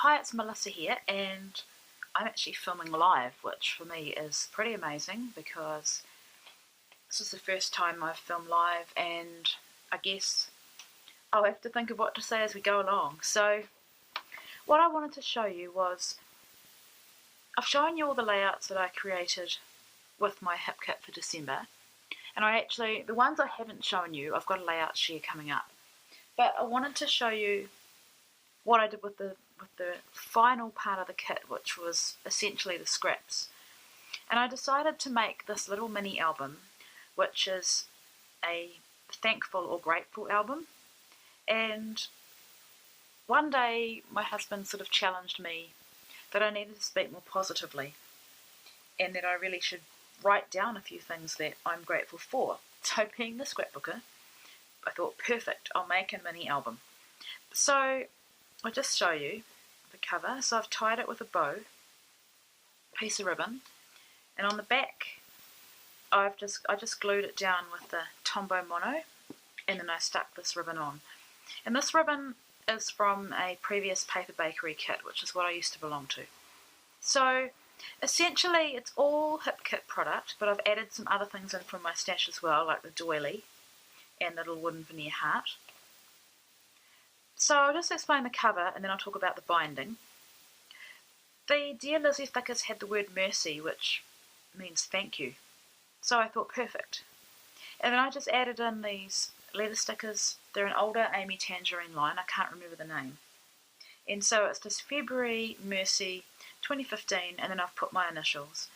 Hi, it's Melissa here, and I'm actually filming live, which for me is pretty amazing because this is the first time I've filmed live, and I guess I'll have to think of what to say as we go along. So, what I wanted to show you was I've shown you all the layouts that I created with my hip kit for December, and the ones I haven't shown you, I've got a layout share coming up, but I wanted to show you what I did with the final part of the kit, which was essentially the scraps. And I decided to make this little mini album, which is a thankful or grateful album. And one day my husband sort of challenged me that I needed to speak more positively and that I really should write down a few things that I'm grateful for. So being the scrapbooker, I thought, perfect, I'll make a mini album. So I'll just show you the cover. So I've tied it with a bow, piece of ribbon, and on the back I just glued it down with the Tombow Mono, and then I stuck this ribbon on. And this ribbon is from a previous paper bakery kit, which is what I used to belong to. So essentially it's all hip kit product, but I've added some other things in from my stash as well, like the doily and the little wooden veneer heart. So I'll just explain the cover and then I'll talk about the binding. The Dear Lizzie stickers had the word Merci, which means thank you. So I thought, perfect. And then I just added in these letter stickers. They're an older Amy Tangerine line, I can't remember the name. And so it's just February, Merci, 2015, and then I've put my initials.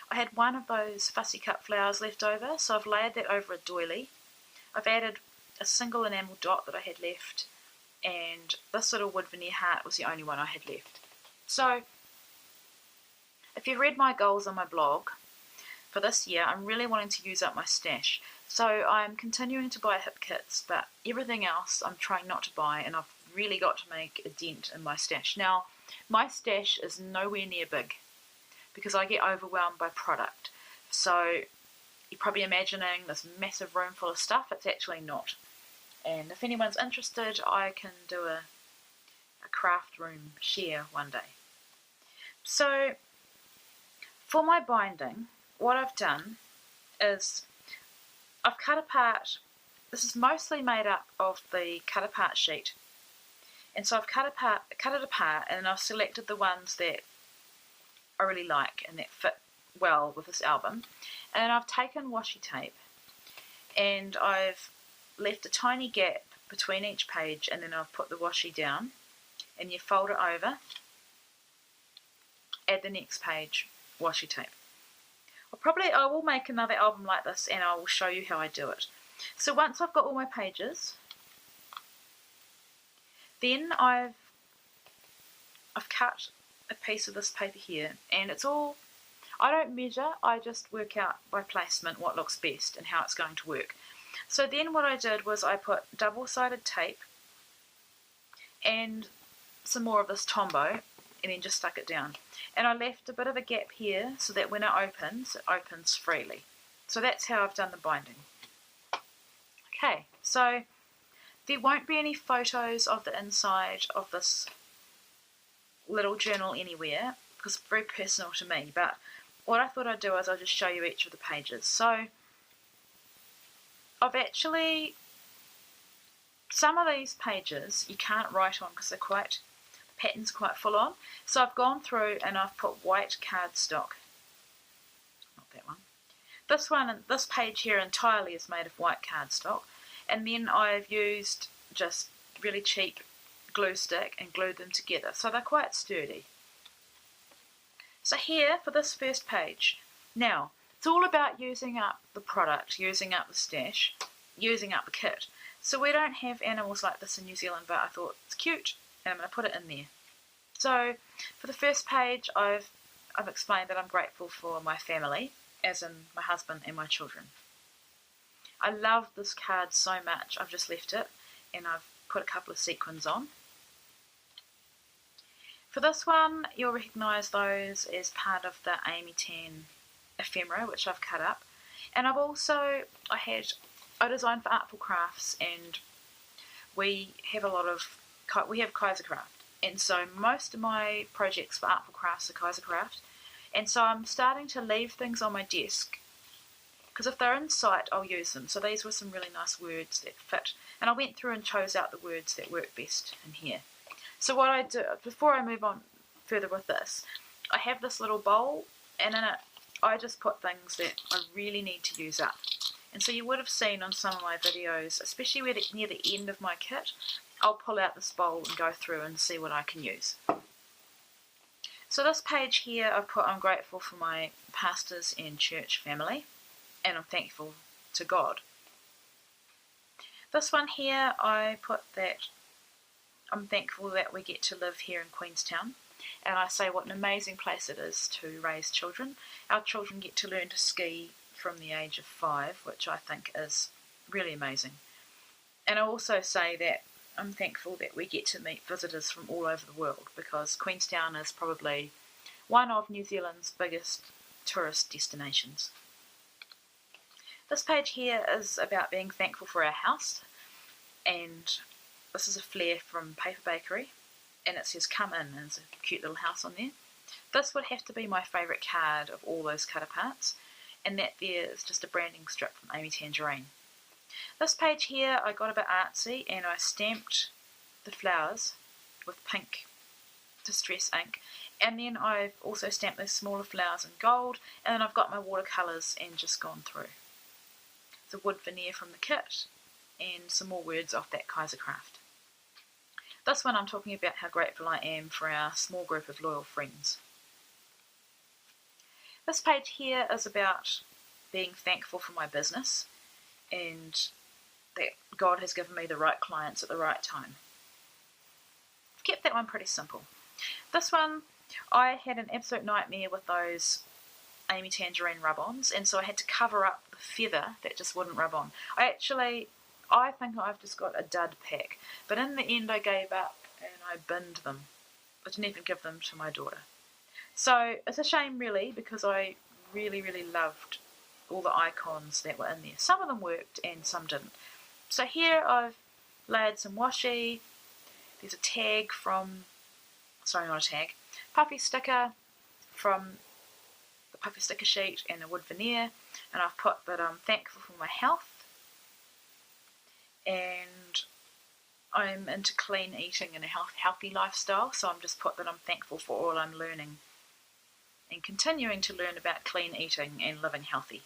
I had one of those fussy cut flowers left over, so I've layered that over a doily. I've added a single enamel dot that I had left, and this little wood veneer heart was the only one I had left. So if you've read my goals on my blog for this year, I'm really wanting to use up my stash. So I'm continuing to buy hip kits, but everything else I'm trying not to buy, and I've really got to make a dent in my stash. Now, my stash is nowhere near big because I get overwhelmed by product. So you're probably imagining this massive room full of stuff. It's actually not. And if anyone's interested, I can do a craft room share one day. So for my binding, what I've done is I've cut apart, this is mostly made up of the cut apart sheet. And so I've cut it apart, and then I've selected the ones that I really like and that fit well with this album. And I've taken washi tape and I've left a tiny gap between each page, and then I've put the washi down, and you fold it over, add the next page, washi tape. I will make another album like this and I will show you how I do it. So once I've got all my pages, then I've cut a piece of this paper here, and it's all, I don't measure, I just work out by placement what looks best and how it's going to work. So then what I did was I put double-sided tape and some more of this Tombow, and then just stuck it down. And I left a bit of a gap here so that when it opens freely. So that's how I've done the binding. Okay, so there won't be any photos of the inside of this little journal anywhere because it's very personal to me, but what I thought I'd do is I'll just show you each of the pages. So I've actually, some of these pages you can't write on because the pattern's quite full on. So I've gone through and I've put white cardstock. Not that one. This page here entirely is made of white cardstock. And then I've used just really cheap glue stick and glued them together. So they're quite sturdy. So here for this first page. Now, it's all about using up the product, using up the stash, using up the kit. So we don't have animals like this in New Zealand, but I thought it's cute and I'm going to put it in there. So for the first page, I've explained that I'm grateful for my family, as in my husband and my children. I love this card so much, I've just left it and I've put a couple of sequins on. For this one, you'll recognise those as part of the Amy Tan ephemera, which I've cut up. And I designed for Artful Crafts, and we have Kaiser Craft. and so most of my projects for Artful Crafts are Kaisercraft, and so I'm starting to leave things on my desk, because if they're in sight I'll use them. So these were some really nice words that fit, and I went through and chose out the words that work best in here. So what I do, before I move on further with this, I have this little bowl, and in it I just put things that I really need to use up. And so you would have seen on some of my videos, especially near the end of my kit, I'll pull out this bowl and go through and see what I can use. So this page here I've put, I'm grateful for my pastors and church family, and I'm thankful to God. This one here I put that I'm thankful that we get to live here in Queenstown, and I say what an amazing place it is to raise children. Our children get to learn to ski from the age of 5, which I think is really amazing. And I also say that I'm thankful that we get to meet visitors from all over the world, because Queenstown is probably one of New Zealand's biggest tourist destinations. This page here is about being thankful for our house, and this is a flare from Paper Bakery, and it says come in, and there's a cute little house on there. This would have to be my favourite card of all those cut aparts, and that there is just a branding strip from Amy Tangerine. This page here I got a bit artsy, and I stamped the flowers with pink distress ink, and then I've also stamped those smaller flowers in gold, and then I've got my watercolours and just gone through. The wood veneer from the kit, and some more words off that Kaisercraft. This one I'm talking about how grateful I am for our small group of loyal friends. This page here is about being thankful for my business, and that God has given me the right clients at the right time. I've kept that one pretty simple. This one, I had an absolute nightmare with those Amy Tangerine rub-ons, and so I had to cover up the feather that just wouldn't rub on. I think I've just got a dud pack, but in the end I gave up and I binned them. I didn't even give them to my daughter. So it's a shame really, because I really loved all the icons that were in there. Some of them worked and some didn't. So here I've layered some washi. There's a tag from, sorry, not a tag, puffy sticker from the puffy sticker sheet and a wood veneer, and I've put that I'm thankful for my health, and I'm into clean eating and a healthy lifestyle, so I'm just put that I'm thankful for all I'm learning and continuing to learn about clean eating and living healthy.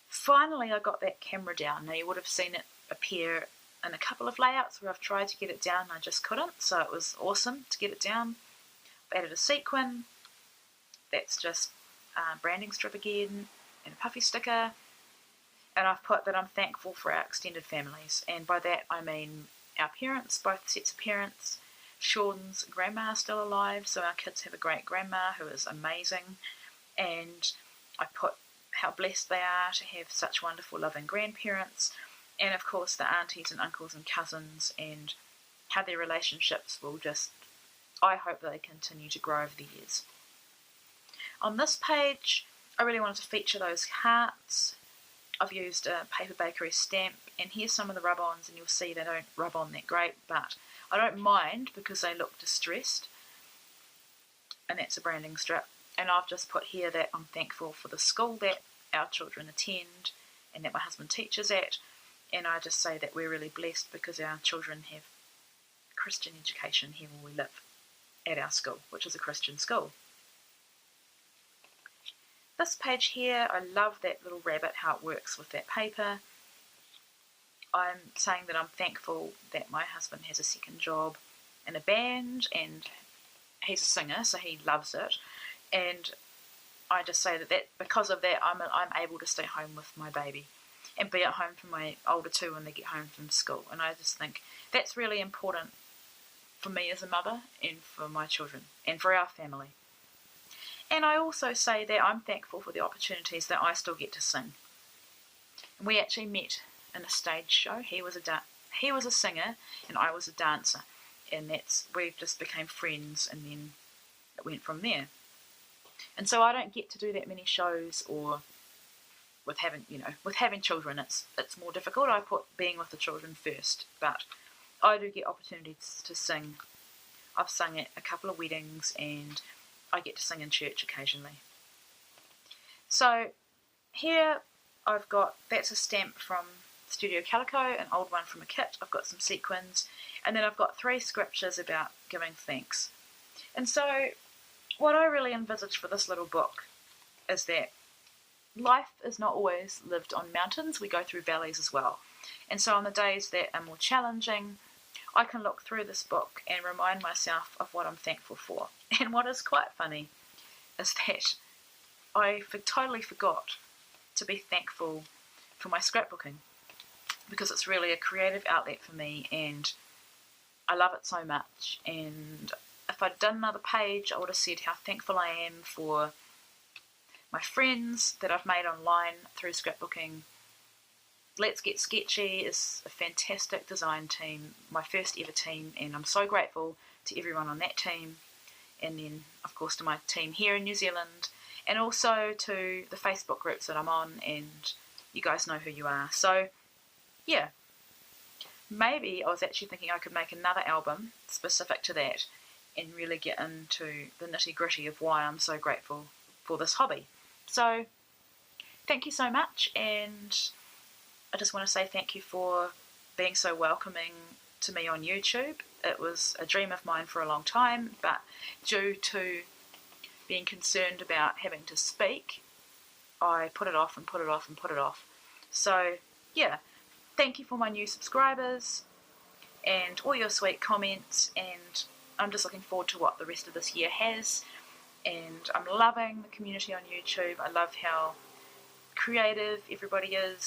Finally I got that camera down. Now you would have seen it appear in a couple of layouts where I've tried to get it down and I just couldn't, so it was awesome to get it down. I've added a sequin, that's just branding strip again, and a puffy sticker, and I've put that I'm thankful for our extended families, and by that I mean our parents, both sets of parents. Sean's grandma is still alive, so our kids have a great grandma who is amazing, and I put how blessed they are to have such wonderful loving grandparents, and of course the aunties and uncles and cousins, and how their relationships will just, I hope they continue to grow over the years. On this page I really wanted to feature those hearts. I've used a Paper Bakery stamp, and here's some of the rub-ons, and you'll see they don't rub on that great, but I don't mind because they look distressed, and that's a branding strip. And I've just put here that I'm thankful for the school that our children attend and that my husband teaches at, and I just say that we're really blessed because our children have Christian education here where we live at our school, which is a Christian school. This page here, I love that little rabbit, how it works with that paper. I'm saying that I'm thankful that my husband has a second job in a band, and he's a singer, so he loves it. And I just say that because of that, I'm able to stay home with my baby and be at home for my older two when they get home from school. And I just think that's really important for me as a mother and for my children and for our family. And I also say that I'm thankful for the opportunities that I still get to sing. And we actually met in a stage show. He was a singer and I was a dancer, and we just became friends, and then it went from there. And so I don't get to do that many shows, or with having children, it's more difficult. I put being with the children first, but I do get opportunities to sing. I've sung at a couple of weddings and I get to sing in church occasionally. So here I've got, that's a stamp from Studio Calico, an old one from a kit. I've got some sequins, and then I've got 3 scriptures about giving thanks. And so what I really envisage for this little book is that life is not always lived on mountains. We go through valleys as well. And so on the days that are more challenging, I can look through this book and remind myself of what I'm thankful for. And what is quite funny is that I totally forgot to be thankful for my scrapbooking, because it's really a creative outlet for me and I love it so much. And if I'd done another page, I would have said how thankful I am for my friends that I've made online through scrapbooking. Let's Get Sketchy is a fantastic design team, my first ever team, and I'm so grateful to everyone on that team. And then, of course, to my team here in New Zealand, and also to the Facebook groups that I'm on, and you guys know who you are. So, yeah, maybe I was actually thinking I could make another album specific to that and really get into the nitty-gritty of why I'm so grateful for this hobby. So, thank you so much, and I just want to say thank you for being so welcoming to me on YouTube. It was a dream of mine for a long time, but due to being concerned about having to speak, I put it off and put it off and put it off. So, yeah, thank you for my new subscribers and all your sweet comments, and I'm just looking forward to what the rest of this year has. And I'm loving the community on YouTube. I love how creative everybody is.